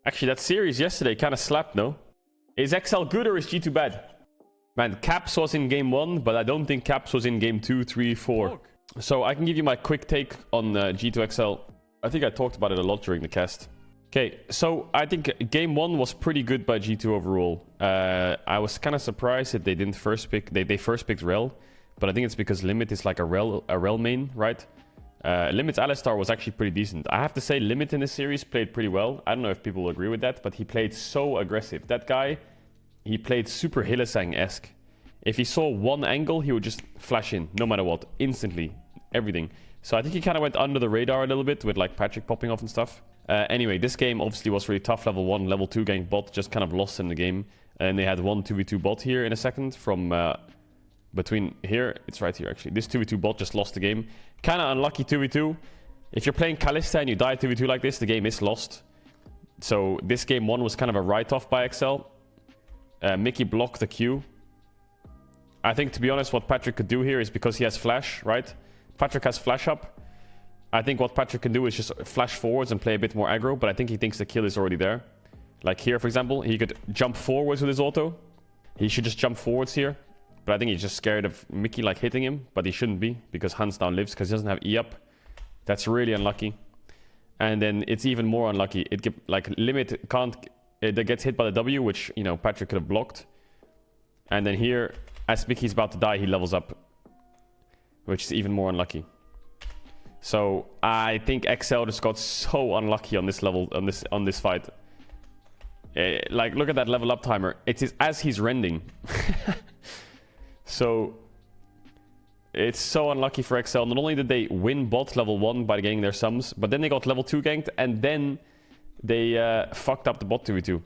Actually, that series yesterday kind of slapped, no? Is XL good or is G2 bad? Man, Caps was in game 1, but I don't think Caps was in game 2, 3, 4. So I can give you my quick take on G2XL. I think I talked about it a lot during the cast. Okay, so I think game 1 was pretty good by G2 overall. I was kind of surprised that they didn't first pick... They first picked Rel, but I think it's because Limit is like a Rel main, right? Limit's Alistar was actually pretty decent. I have to say, Limit in this series played pretty well. I don't know if people will agree with that, but he played so aggressive. That guy, he played super Hylissang-esque. If he saw one angle, he would just flash in, no matter what, instantly, everything. So I think he kind of went under the radar a little bit with like Patrick popping off and stuff. Anyway, this game obviously was really tough. Level 1, level 2 gang bot just kind of lost in the game. And they had one 2v2 bot here in a second from... between here, it's right here actually. This 2v2 bot just lost the game. Kind of unlucky 2v2. If you're playing Kalista and you die 2v2 like this, the game is lost. So this game 1 was kind of a write-off by XL. Mickey blocked the Q. I think, to be honest, what Patrick could do here is because he has flash, right? Patrick has flash up. I think what Patrick can do is just flash forwards and play a bit more aggro, but I think he thinks the kill is already there. Like here, for example, he could jump forwards with his auto. He should just jump forwards here. But I think he's just scared of Mickey like hitting him, but he shouldn't be because hands down lives because he doesn't have E up. That's really unlucky. And then it's even more unlucky. Limit can't... It gets hit by the W, which, you know, Patrick could have blocked. And then here, as Mickey's about to die, he levels up, which is even more unlucky. So I think XL just got so unlucky on this level, on this fight. Like, look at that level up timer. It is as he's rending. So it's so unlucky for XL. Not only did they win bot level 1 by getting their sums, but then they got level 2 ganked, and then they fucked up the bot 2v2.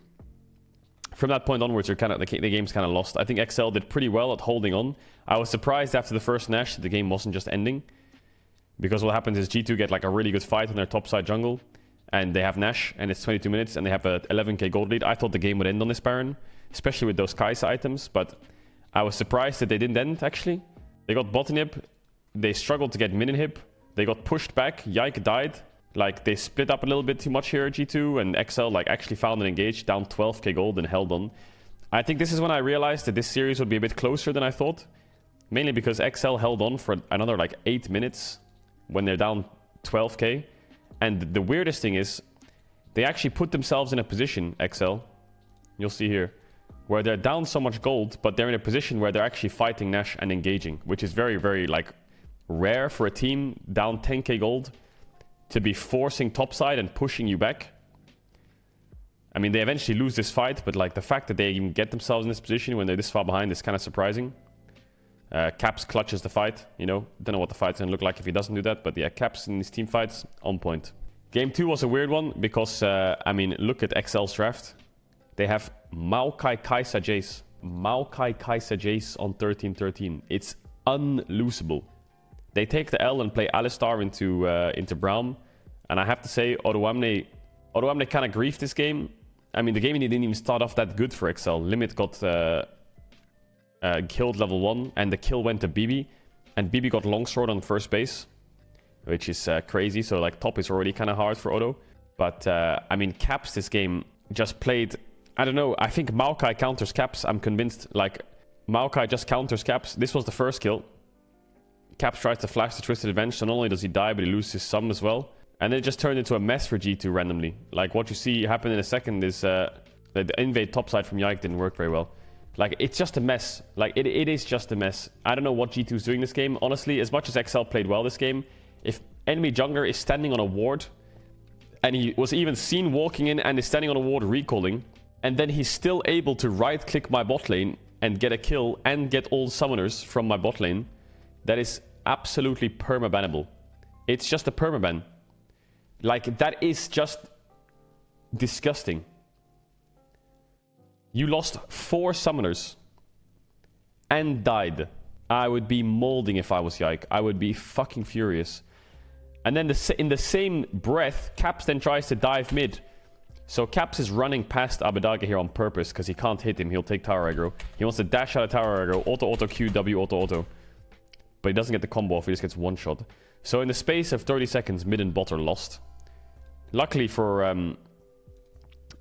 From that point onwards, the game's kind of lost. I think XL did pretty well at holding on. I was surprised after the first Nash that the game wasn't just ending. Because what happens is G2 get like a really good fight on their topside jungle, and they have Nash, and it's 22 minutes, and they have a 11k gold lead. I thought the game would end on this Baron, especially with those Kai'Sa items, but... I was surprised that they didn't end, actually. They got bot inhib. They struggled to get mid inhib. They got pushed back. Yike died. Like, they split up a little bit too much here at G2, and XL, like, actually found an engage, down 12k gold and held on. I think this is when I realized that this series would be a bit closer than I thought. Mainly because XL held on for another, like, 8 minutes when they're down 12k. And the weirdest thing is, they actually put themselves in a position, XL. You'll see here. Where they're down so much gold, but they're in a position where they're actually fighting Nash and engaging, which is very, very, like, rare for a team down 10k gold to be forcing topside and pushing you back. I mean, they eventually lose this fight, but, like, the fact that they even get themselves in this position when they're this far behind is kind of surprising. Caps clutches the fight, you know. Don't know what the fight's gonna look like if he doesn't do that, but yeah, Caps in these team fights, on point. Game 2 was a weird one because, I mean, look at XL's draft. They have Maokai Kai'Sa Jace. Maokai Kai'Sa Jace on 13-13. It's unloosable. They take the L and play Alistar into Braum. And I have to say, Oruamne kind of griefed this game. I mean, the game didn't even start off that good for XL. Limit got killed level 1, and the kill went to BB. And BB got Longsword on first base, which is crazy. So, like, top is already kind of hard for Odo. But, I mean, Caps this game just played... I don't know, I think Maokai counters Caps. I'm convinced, like, Maokai just counters Caps. This was the first kill. Caps tries to flash the Twisted Revenge, so not only does he die, but he loses his sum as well. And it just turned into a mess for G2 randomly. Like, what you see happen in a second is the invade topside from Yike didn't work very well. Like, it's just a mess. Like, it is just a mess. I don't know what G2 is doing this game. Honestly, as much as XL played well this game, if enemy jungler is standing on a ward, and he was even seen walking in and is standing on a ward recalling, and then he's still able to right-click my bot lane and get a kill and get all summoners from my bot lane. That is absolutely perma-bannable. It's just a perma-ban. Like, that is just disgusting. You lost 4 summoners and died. I would be molding if I was Yike. I would be fucking furious. And then in the same breath, Caps then tries to dive mid. So Caps is running past Abedaga here on purpose because he can't hit him. He'll take tower aggro. He wants to dash out of tower aggro. Auto, Q, W, auto. But he doesn't get the combo off. He just gets one shot. So in the space of 30 seconds, mid and bot are lost. Luckily for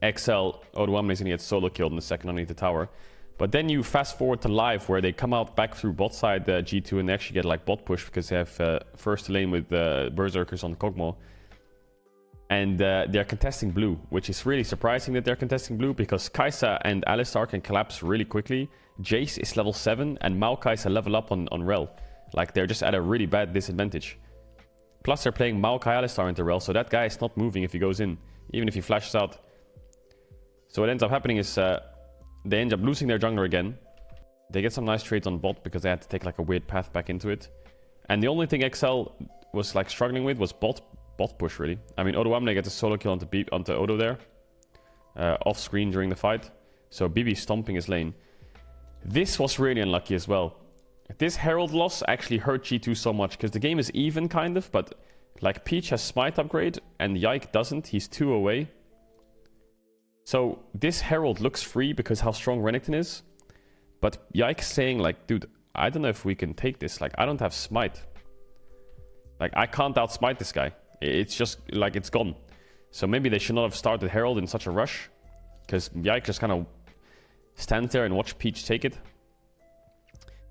XL, Odoamne is going to get solo killed in the second underneath the tower. But then you fast forward to live where they come out back through bot side G2 and they actually get like bot push because they have first lane with Berserkers on Kog'Maw. And they're contesting blue, which is really surprising that they're contesting blue because Kai'Sa and Alistar can collapse really quickly. Jace is level 7 and Maokai is a level up on Rel. Like they're just at a really bad disadvantage. Plus they're playing Maokai Alistar into Rel, so that guy is not moving if he goes in, even if he flashes out. So what ends up happening is they end up losing their jungler again. They get some nice trades on bot because they had to take like a weird path back into it. And the only thing XL was like struggling with was bot push really. I mean, Odoamne gets a solo kill onto Odo there. Off screen during the fight. So BB stomping his lane. This was really unlucky as well. This Herald loss actually hurt G2 so much because the game is even kind of, but like Peach has Smite upgrade and Yike doesn't. He's 2 away. So this Herald looks free because how strong Renekton is. But Yike's saying like, dude, I don't know if we can take this. Like, I don't have Smite. Like, I can't outsmite this guy. It's just like it's gone. So maybe they should not have started Herald in such a rush. Because Yike just kind of stands there and watch Peach take it.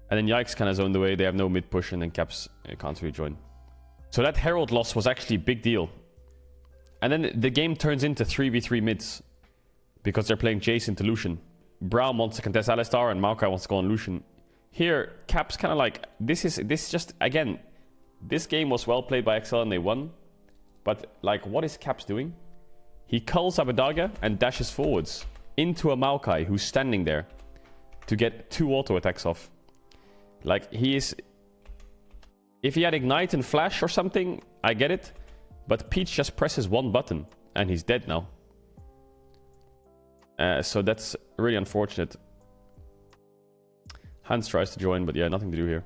And then Yike's kind of zoned away. They have no mid push and then Caps can't really join. So that Herald loss was actually a big deal. And then the game turns into 3v3 mids. Because they're playing Jace into Lucian. Braum wants to contest Alistar and Maokai wants to go on Lucian. Here, Caps kind of like... This just... Again, this game was well played by XL and they won. But, like, what is Caps doing? He culls Abbedagge and dashes forwards into a Maokai who's standing there to get 2 auto attacks off. Like, he is... If he had Ignite and Flash or something, I get it. But Peach just presses 1 button and he's dead now. So that's really unfortunate. Hans tries to join, but yeah, nothing to do here.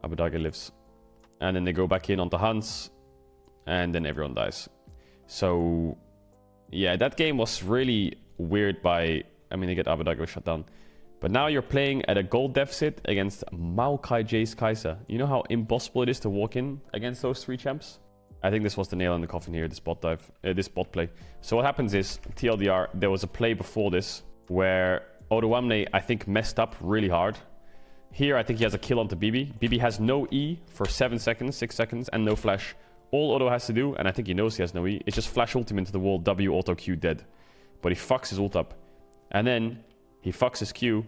Abbedagge lives. And then they go back in onto Hans. And then everyone dies. So, yeah, that game was really weird by... I mean, they get Abbedagge shut down. But now you're playing at a gold deficit against Maokai, Jace, Kai'Sa. You know how impossible it is to walk in against those 3 champs? I think this was the nail in the coffin here, this bot dive, this bot play. So what happens is, TLDR, there was a play before this where Odoamne, I think, messed up really hard. Here, I think he has a kill onto BB. BB has no E for 7 seconds, 6 seconds, and no flash. All Odo has to do, and I think he knows he has no E, is just flash ult him into the wall, W, auto, Q, dead. But he fucks his ult up. And then he fucks his Q,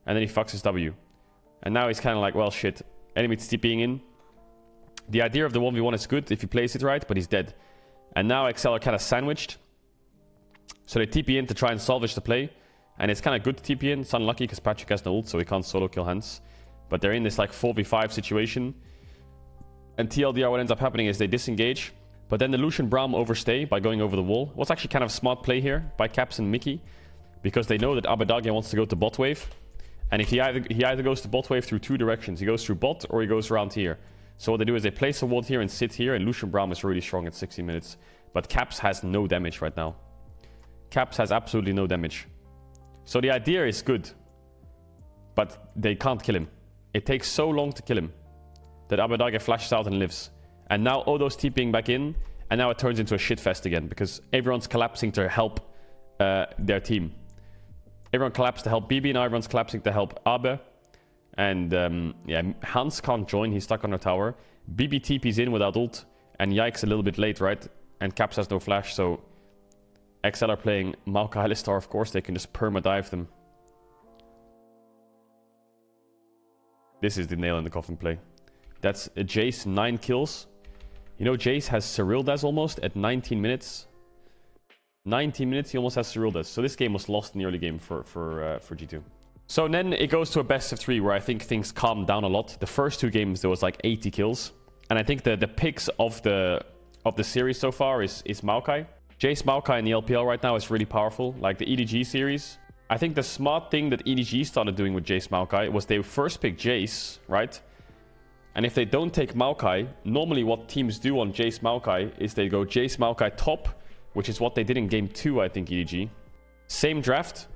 and then he fucks his W. And now he's kind of like, well, shit, enemy's TPing in. The idea of the 1v1 is good if he plays it right, but he's dead. And now XL are kind of sandwiched. So they TP in to try and salvage the play. And it's kind of good to TP in. It's unlucky because Patrick has no ult, so he can't solo kill Hans. But they're in this like 4v5 situation. And TLDR, what ends up happening is they disengage. But then the Lucian Braum overstay by going over the wall. What's actually kind of smart play here by Caps and Mickey. Because they know that Abbedagge wants to go to bot wave. And if he either goes to bot wave through 2 directions. He goes through bot or he goes around here. So what they do is they place a ward here and sit here, and Lucian Braum is really strong at 60 minutes. But Caps has no damage right now. Caps has absolutely no damage. So the idea is good. But they can't kill him. It takes so long to kill him that Abbedagge flashes out and lives. And now Odo's TPing back in, and now it turns into a shitfest again, because everyone's collapsing to help their team. Everyone collapsed to help BB, now everyone's collapsing to help Abbe. And yeah, Hans can't join, he's stuck on the tower. BB TP's in without ult, and Yike's a little bit late, right? And Caps has no flash, so XL are playing Maokai Alistar, of course, they can just perma-dive them. This is the nail in the coffin play. That's a Jace, 9 kills. You know, Jace has Cyrildas almost at 19 minutes. 19 minutes, he almost has Cyrildas. So this game was lost in the early game for G2. So then it goes to a best of 3 where I think things calmed down a lot. The first 2 games there was like 80 kills, and I think the picks of the series so far is Maokai. Jace Maokai in the LPL right now is really powerful. Like the EDG series, I think the smart thing that EDG started doing with Jace Maokai was they first pick Jace, right? And if they don't take Maokai, normally what teams do on Jace Maokai is they go Jace Maokai top, which is what they did in game 2, I think, EDG. Same draft.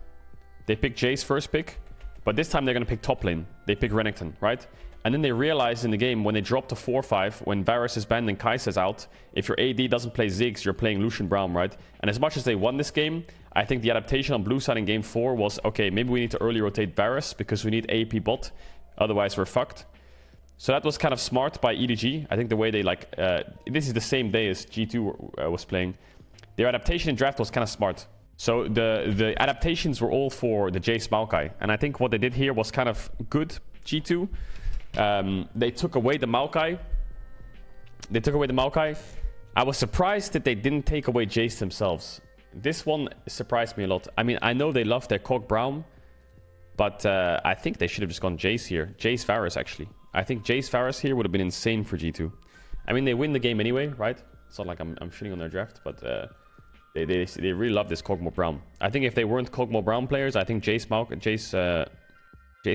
They pick Jace first pick, but this time they're going to pick top lane. They pick Renekton, right? And then they realized in the game, when they dropped to 4-5, when Varus is banned and Kai'Sa's out, if your AD doesn't play Ziggs, you're playing Lucian Braum, right? And as much as they won this game, I think the adaptation on blue side in game 4 was, okay, maybe we need to early rotate Varus because we need AP bot, otherwise we're fucked. So that was kind of smart by EDG. I think the way they like, this is the same day as G2 was playing. Their adaptation in draft was kind of smart. So the adaptations were all for the Jace Maokai. And I think what they did here was kind of good, G2. They took away the Maokai. I was surprised that they didn't take away Jace themselves. This one surprised me a lot. I mean, I know they love their Cog Braum, but I think they should have just gone Jace here. Jace Varus, actually. I think Jace Varus here would have been insane for G2. I mean, they win the game anyway, right? It's not like I'm shitting on their draft, but they really love this Kog'Maw Braum. I think if they weren't Kog'Maw Braum players, I think Jace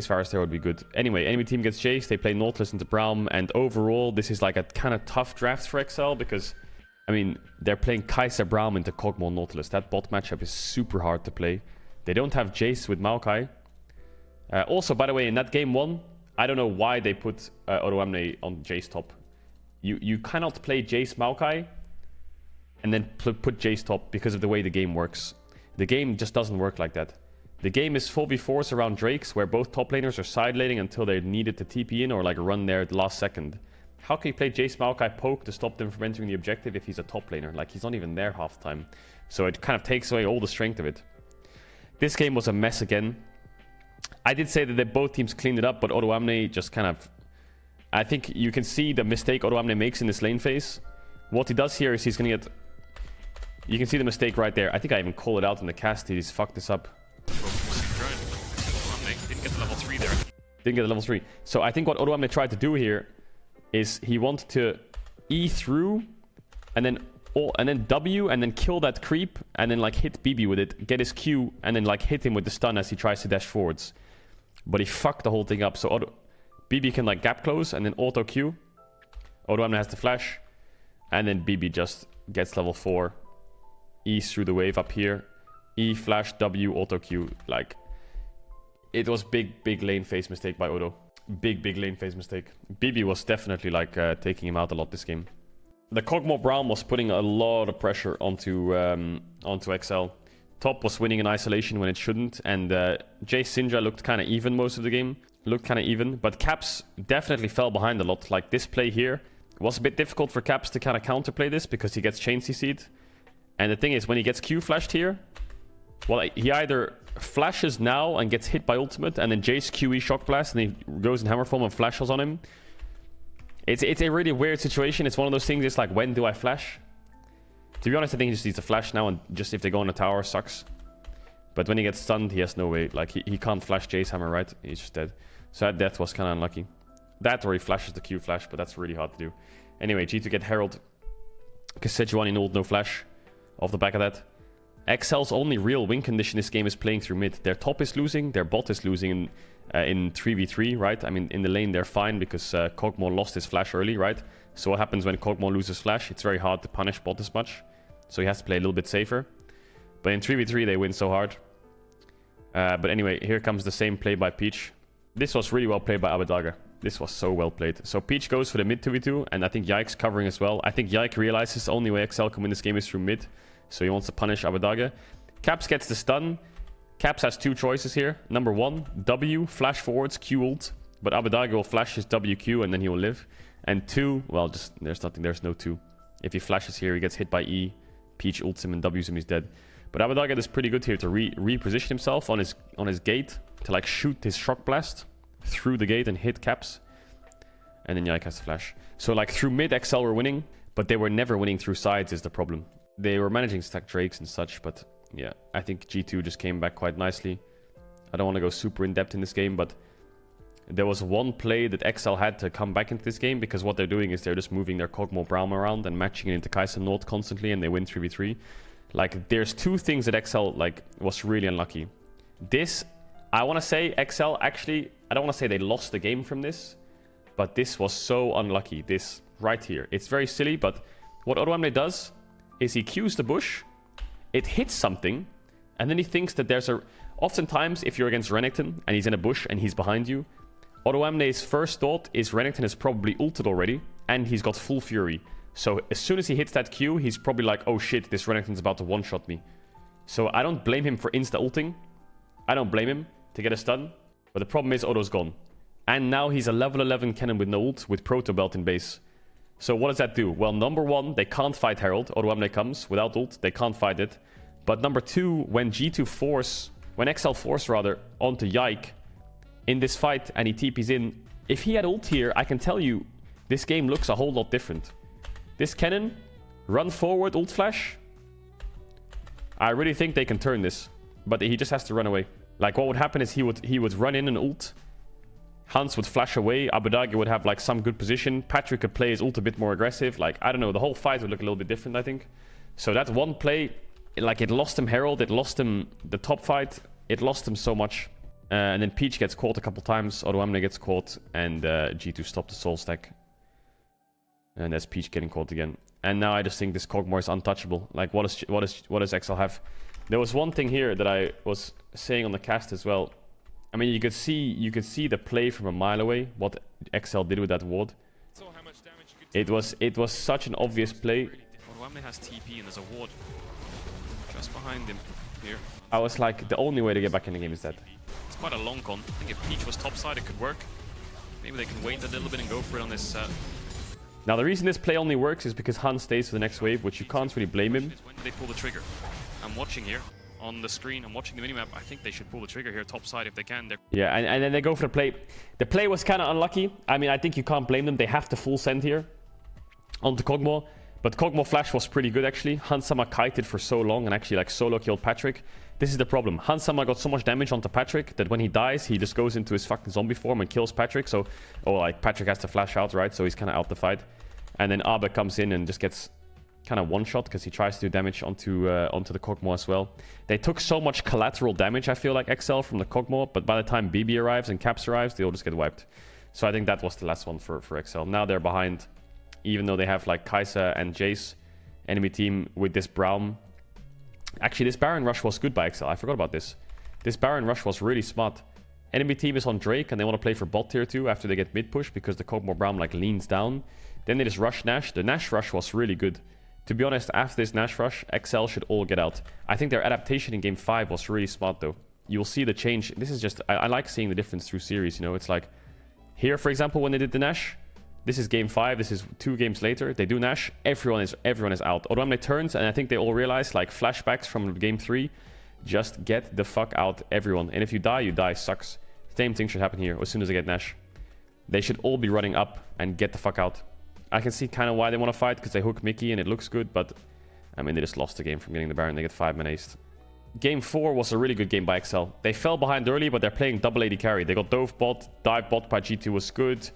Varus there would be good. Anyway, enemy team gets Jace, they play Nautilus into Braum, and overall, this is like a kind of tough draft for XL because, I mean, they're playing Kai'Sa Braum into Kog'Maw Nautilus. That bot matchup is super hard to play. They don't have Jace with Maokai. Also, by the way, in that game 1, I don't know why they put Odoamne on Jace top. You cannot play Jace Maokai and then put Jace top because of the way the game works. The game just doesn't work like that. The game is 4v4s around Drakes where both top laners are side laning until they're needed to TP in or like run there at the last second. How can you play Jace Maokai poke to stop them from entering the objective if he's a top laner? Like, he's not even there half the time. So it kind of takes away all the strength of it. This game was a mess again. I did say that both teams cleaned it up, but Odoamne just kind of... I think you can see the mistake Odoamne makes in this lane phase. What he does here is he's going to get... You can see the mistake right there. I think I even call it out in the cast. He's fucked this up. Didn't get the level 3 there. Didn't get the level 3. So I think what Odoamne tried to do here is he wanted to E through and then W and then kill that creep and then like hit BB with it, get his Q and then like hit him with the stun as he tries to dash forwards. But he fucked the whole thing up. So BB can like gap close and then auto Q. Odoamne has the flash and then BB just gets level 4. E's through the wave up here. E flash W auto Q. Like, it was big lane phase mistake by Odo. Big lane phase mistake. BB was definitely like taking him out a lot this game. The Kog'Maw Braum was putting a lot of pressure onto XL. Top was winning in isolation when it shouldn't, and Jace Syndra looked kind of even most of the game. But Caps definitely fell behind a lot. Like, this play here was a bit difficult for Caps to kind of counterplay this because he gets chain CC'd. And the thing is, when he gets Q flashed here, well, he either flashes now and gets hit by ultimate, and then Jace QE shock blast, and he goes in hammer form and flashes on him. It's a really weird situation. It's one of those things, it's like, when do I flash? To be honest, I think he just needs to flash now, and just if they go on the tower, sucks. But when he gets stunned, he has no way. Like, he can't flash Jace hammer, right? He's just dead. So that death was kind of unlucky. That or he flashes the Q flash, but that's really hard to do. Anyway, G2 get Herald. Sejuani ult, no flash. Off the back of that. XL's only real win condition this game is playing through mid. Their top is losing, their bot is losing in 3v3, right? I mean, in the lane they're fine because Kog'Maw lost his flash early, right? So what happens when Kog'Maw loses flash? It's very hard to punish bot as much. So he has to play a little bit safer. But in 3v3 they win so hard. But anyway, here comes the same play by Peach. This was really well played by Abadaga. This was so well played. So Peach goes for the mid 2v2, and I think Yike's covering as well. I think Yike realizes the only way XL can win this game is through mid. So he wants to punish Abadaga. Caps gets the stun. Caps has two choices here. Number 1, W, flash forwards, Q ult. But Abadaga will flash his WQ and then he will live. And 2, well, just there's nothing. There's no 2. If he flashes here, he gets hit by E. Peach ults him and W's him, he's dead. But Abadaga is pretty good here to reposition himself on his gate to like shoot his shock blast through the gate and hit Caps. And then Yike has to flash. So like through mid, XL were winning, but they were never winning through sides is the problem. They were managing stack Drakes and such, but yeah, I think G2 just came back quite nicely. I don't want to go super in-depth in this game, but there was one play that XL had to come back into this game because what they're doing is they're just moving their Kog'Maw Braum around and matching it into Kai'Sa Nord constantly, and they win 3v3. Like, there's two things that XL, like, was really unlucky. This, I want to say XL, actually, I don't want to say they lost the game from this, but this was so unlucky. This right here. It's very silly, but what Odoamne does is he Qs the bush, it hits something, and then he thinks that there's a... Oftentimes, if you're against Renekton and he's in a bush and he's behind you, Odoamne's first thought is Renekton is probably ulted already, and he's got full fury. So as soon as he hits that Q, he's probably like, oh shit, this Renekton's about to one-shot me. So I don't blame him for insta-ulting. I don't blame him to get a stun. But the problem is Odo's gone. And now he's a level 11 cannon with no ult, with Proto Belt in base. So what does that do? Well, number one, they can't fight Herald. Odoamne comes without ult. They can't fight it. But number two, when G2 force, when XL force rather, onto Yike in this fight and he TPs in, if he had ult here, I can tell you, this game looks a whole lot different. This cannon, run forward, ult flash. I really think they can turn this, but he just has to run away. Like what would happen is he would run in and ult. Hans would flash away. Abadagi would have like some good position. Patrick could play his ult a bit more aggressive. Like I don't know, the whole fight would look a little bit different, I think. So that one play, like it lost him Herald, it lost him the top fight, it lost him so much. And then Peach gets caught a couple times. Odoamne gets caught, and G2 stopped the soul stack. And there's Peach getting caught again. And now I just think this Kog'Maw is untouchable. Like, what does XL have? There was one thing here that I was saying on the cast as well. I mean, you could see the play from a mile away. What XL did with that ward. It was such an obvious play. Odoamne has TP and there's a ward just behind him here. I was like, the only way to get back in the game is that. It's quite a long con. I think if Peach was topside, it could work. Maybe they can wait a little bit and go for it on this. Now, the reason this play only works is because Hans stays for the next wave, which you can't really blame him. When they pull the trigger. I'm watching here on the screen. I'm watching the minimap. I think they should pull the trigger here topside if they can. Yeah, and then they go for the play. The play was kind of unlucky. I mean, I think you can't blame them. They have to full send here onto Kog'Maw. But Kog'Maw flash was pretty good, actually. Hansama kited for so long and actually like solo killed Patrick. This is the problem. Hansama got so much damage onto Patrick that when he dies, he just goes into his fucking zombie form and kills Patrick. So, like, Patrick has to flash out, right? So he's kind of out the fight. And then Abe comes in and just gets kind of one-shot because he tries to do damage onto the Kog'Maw as well. They took so much collateral damage, I feel like, XL from the Kog'Maw. But by the time BB arrives and Caps arrives, they all just get wiped. So I think that was the last one for XL. Now they're behind, even though they have, like, Kai'Sa and Jace. Enemy team with this Braum. Actually, this Baron rush was good by XL. I forgot about this. This Baron rush was really smart. Enemy team is on Drake and they want to play for bot tier 2 after they get mid push because the Kog'Maw Braum like leans down. Then they just rush Nash. The Nash rush was really good. To be honest, after this Nash rush, XL should all get out. I think their adaptation in game 5 was really smart though. You'll see the change. This is just... I like seeing the difference through series, you know. It's like... Here, for example, when they did the Nash... This is game 5. This is 2 games later. They do Nash. Everyone is out. Odoamne turns, and I think they all realize, like, flashbacks from game 3. Just get the fuck out, everyone. And if you die, you die. Sucks. Same thing should happen here as soon as they get Nash. They should all be running up and get the fuck out. I can see kind of why they want to fight, because they hook Mickey and it looks good, but... I mean, they just lost the game from getting the Baron. They get 5 man aced. Game 4 was a really good game by XL. They fell behind early, but they're playing double AD carry. They got dove bot. Dive bot by G2 was good.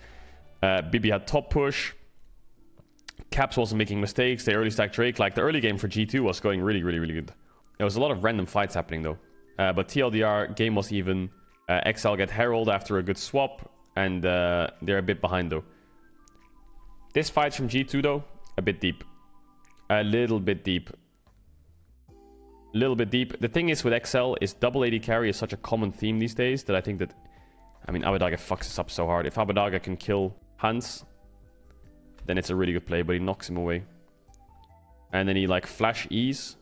BB had top push. Caps wasn't making mistakes. They early stacked Drake. Like, the early game for G2 was going really, really, really good. There was a lot of random fights happening, though. But TLDR, game was even. XL get Herald after a good swap. And they're a bit behind, though. This fight from G2, though, a bit deep. A little bit deep. Little bit deep. The thing is with XL is double AD carry is such a common theme these days that I think that... I mean, Abadaga fucks this up so hard. If Abadaga can kill Hans, then it's a really good play, but he knocks him away. And then he, like, flash E's.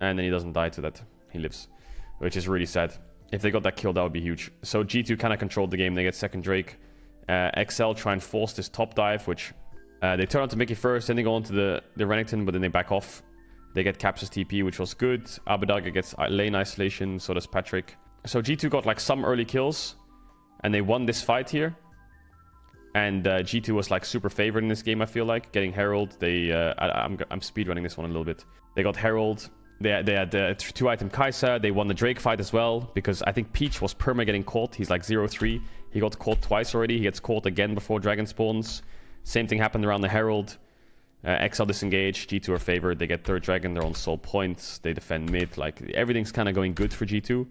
And then he doesn't die to that. He lives. Which is really sad. If they got that kill, that would be huge. So G2 kind of controlled the game. They get second Drake. XL try and force this top dive, which... they turn on to Mickey first, then they go on to the Renekton, but then they back off. They get Caps' TP, which was good. Abadaga gets lane isolation, so does Patrick. So G2 got, like, some early kills. And they won this fight here. And G2 was, like, super favored in this game, I feel like. Getting Herald. I'm speedrunning this one a little bit. They got Herald. They had 2-item Kai'Sa. They won the Drake fight as well. Because I think Peach was perma getting caught. He's, like, 0-3. He got caught twice already. He gets caught again before Dragon spawns. Same thing happened around the Herald. XL disengaged. G2 are favored. They get third Dragon. They're on soul points. They defend mid. Like, everything's kind of going good for G2.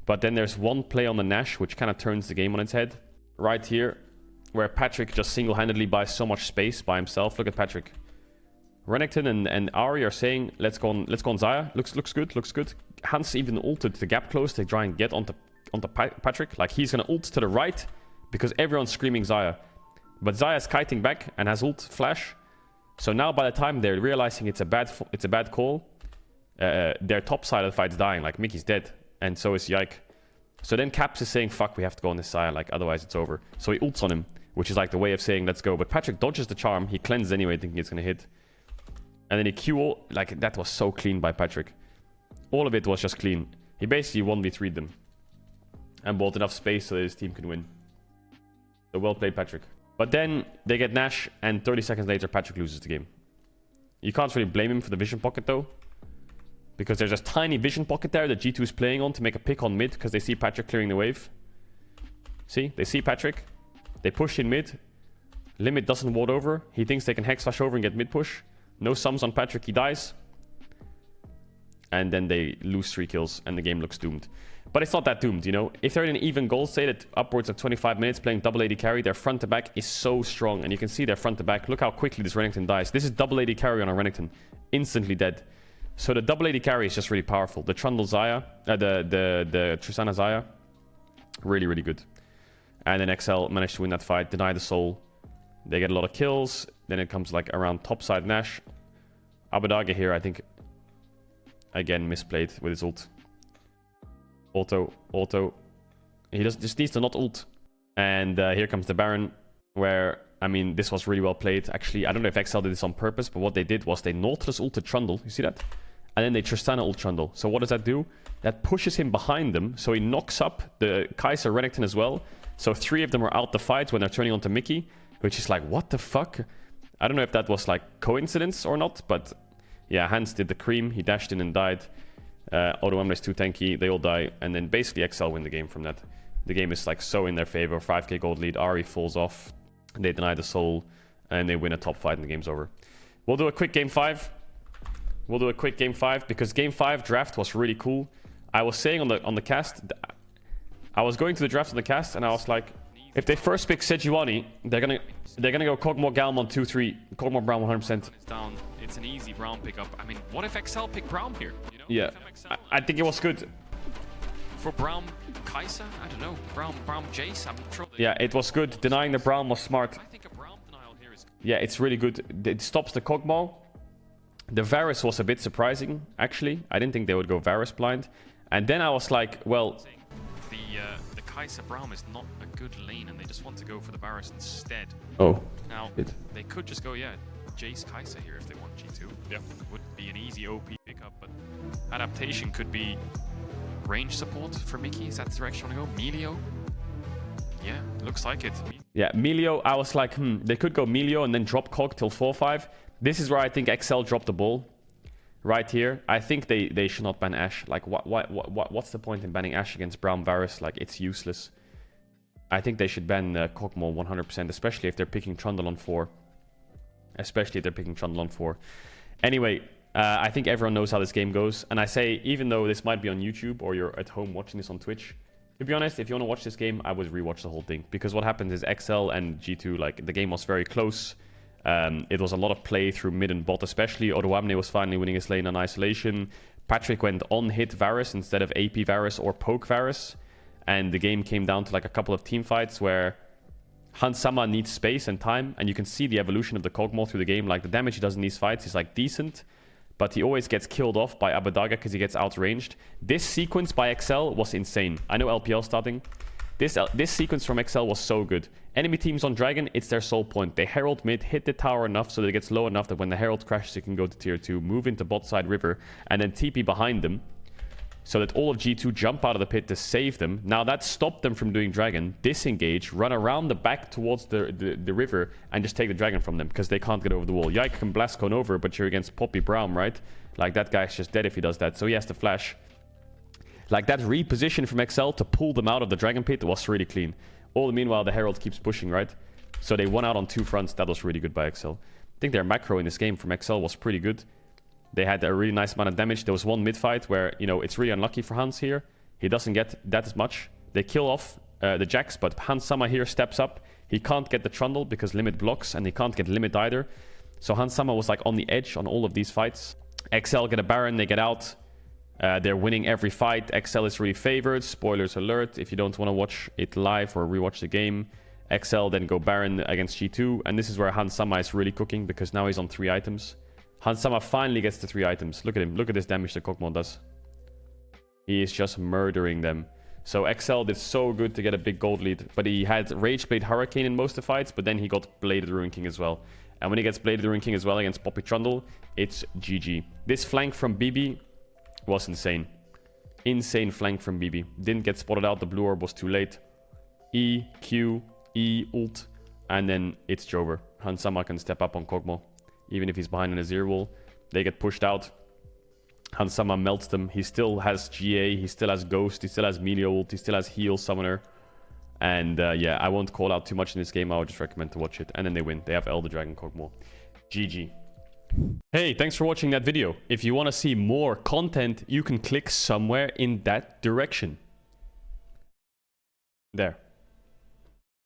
But then there's one play on the Nash, which kind of turns the game on its head. Right here, where Patrick just single-handedly buys so much space by himself. Look at Patrick. Renekton and Ahri are saying, let's go on Xayah. Looks good. Hans even ulted the gap close to try and get onto Patrick. Like, he's gonna ult to the right because everyone's screaming Xayah. But Xayah's kiting back and has ult flash. So now by the time they're realizing it's a bad call, their top side of the fight's dying. Like, Mickey's dead, and so is Yike. So then Caps is saying, fuck, we have to go on this Xayah, like, otherwise it's over. So he ults on him, which is like the way of saying, let's go. But Patrick dodges the charm. He cleanses anyway, thinking it's gonna hit. And then he Q, like, that was so clean by Patrick. All of it was just clean. He basically 1v3'd them. And bought enough space so that his team can win. So well played, Patrick. But then they get Nash, and 30 seconds later, Patrick loses the game. You can't really blame him for the vision pocket, though. Because there's a tiny vision pocket there that G2 is playing on to make a pick on mid, because they see Patrick clearing the wave. See? They see Patrick. They push in mid. Limit doesn't ward over. He thinks they can hex flash over and get mid push. No sums on Patrick. He dies. And then they lose 3 kills, and the game looks doomed. But it's not that doomed, you know? If they're in an even goal state at upwards of 25 minutes playing double AD carry, their front to back is so strong. And you can see their front to back. Look how quickly this Renekton dies. This is double AD carry on a Renekton. Instantly dead. So the double AD carry is just really powerful. The Trundle Xayah, the Tristana Xayah, really, really good. And then XL managed to win that fight, deny the soul. They get a lot of kills. Then it comes like around topside Nash. Abbedagge here, I think, again, misplayed with his ult. Auto. He just needs to not ult. And here comes the Baron, where, I mean, this was really well played. Actually, I don't know if XL did this on purpose, but what they did was they Nautilus ulted Trundle. You see that? And then they Tristana ult Trundle. So what does that do? That pushes him behind them, so he knocks up the Kai'Sa Renekton as well. So 3 of them are out the fight when they're turning onto Mickey, which is like, what the fuck? I don't know if that was like coincidence or not, but yeah, Hans did the cream. He dashed in and died. Odoamne is too tanky. They all die. And then basically XL win the game from that. The game is like so in their favor. 5k gold lead. Ahri falls off. They deny the soul. And they win a top fight and the game's over. We'll do a quick game 5. Because game 5 draft was really cool. I was saying on the cast, I was going to the draft on the cast and I was like, if they first pick Sejuani, they're gonna go Kog'Maw Galmon 2-3, Kog'Maw Brown 100%. It's down. It's an easy Brown pickup. I mean, what if XL pick Brown here? You know? Yeah, I think it was good. For Brown Kai'Sa? I don't know. Brown Jace? I'm not sure. Yeah, it was good. Denying the Brown was smart. I think a Brown denial here is... Yeah, it's really good. It stops the Kog'Maw. The Varus was a bit surprising, actually. I didn't think they would go Varus blind. And then I was like, well... The Kai'Sa Braum is not a good lane, and they just want to go for the Varus instead. Oh. Now, they could just go, Jace Kai'Sa here if they want G2. Yeah. Would be an easy OP pickup, but adaptation could be range support for Mickey. Is that the direction you want to go? Melio? Yeah, looks like it. Yeah, Melio, I was like, they could go Melio and then drop Cog till 4-5. This is where I think XL dropped the ball. Right here, I think they should not ban Ashe. Like, what's the point in banning Ashe against Brown Varus? Like, it's useless. I think they should ban Kog'Maw 100%, especially if they're picking Trundle on 4. Anyway, I think everyone knows how this game goes. And I say, even though this might be on YouTube or you're at home watching this on Twitch, to be honest, if you want to watch this game, I would rewatch the whole thing. Because what happens is XL and G2, like, the game was very close. It was a lot of play through mid and bot, especially. Odoamne was finally winning his lane on isolation. Patrick went on hit Varus instead of AP Varus or poke Varus. And the game came down to like a couple of team fights where Hans Sama needs space and time. And you can see the evolution of the Kog'Maw through the game. Like, the damage he does in these fights is like decent. But he always gets killed off by Abbedagge because he gets outranged. This sequence by XL was insane. I know LPL starting. This sequence from XL was so good. Enemy teams on Dragon, it's their sole point. They Herald mid, hit the tower enough so that it gets low enough that when the Herald crashes, it can go to tier 2, move into bot side river, and then TP behind them so that all of G2 jump out of the pit to save them. Now that stopped them from doing Dragon, disengage, run around the back towards the river, and just take the Dragon from them because they can't get over the wall. Yike can blast cone over, but you're against Poppy Brown, right? Like, that guy's just dead if he does that, so he has to flash. Like, that reposition from XL to pull them out of the Dragon Pit was really clean. All the meanwhile, the Herald keeps pushing, right? So they won out on 2 fronts. That was really good by XL. I think their macro in this game from XL was pretty good. They had a really nice amount of damage. There was one mid-fight where, you know, it's really unlucky for Hans here. He doesn't get that as much. They kill off the Jax, but Hans Sama here steps up. He can't get the Trundle because Limit blocks, and he can't get Limit either. So Hans Sama was like on the edge on all of these fights. XL get a Baron, they get out. They're winning every fight. XL is really favored. Spoilers alert. If you don't want to watch it live or rewatch the game, XL then go Baron against G2. And this is where Hansama is really cooking because now he's on 3 items. Hansama finally gets the 3 items. Look at him. Look at this damage that Kog'Maw does. He is just murdering them. So XL did so good to get a big gold lead. But he had Rage Blade Hurricane in most of the fights. But then he got Bladed Ruin King as well. And when he gets Bladed Ruin King as well against Poppy Trundle, it's GG. This flank from BB was insane. Insane flank from BB. Didn't get spotted out. The blue orb was too late. E, Q, E, ult. And then it's Jover. Hansama can step up on Kog'Maw. Even if he's behind in a 0 wall. They get pushed out. Hansama melts them. He still has GA. He still has Ghost. He still has Melee ult. He still has Heal Summoner. And yeah, I won't call out too much in this game. I would just recommend to watch it. And then they win. They have Elder Dragon Kog'Maw. GG. Hey, thanks for watching that video. If you want to see more content, you can click somewhere in that direction. There.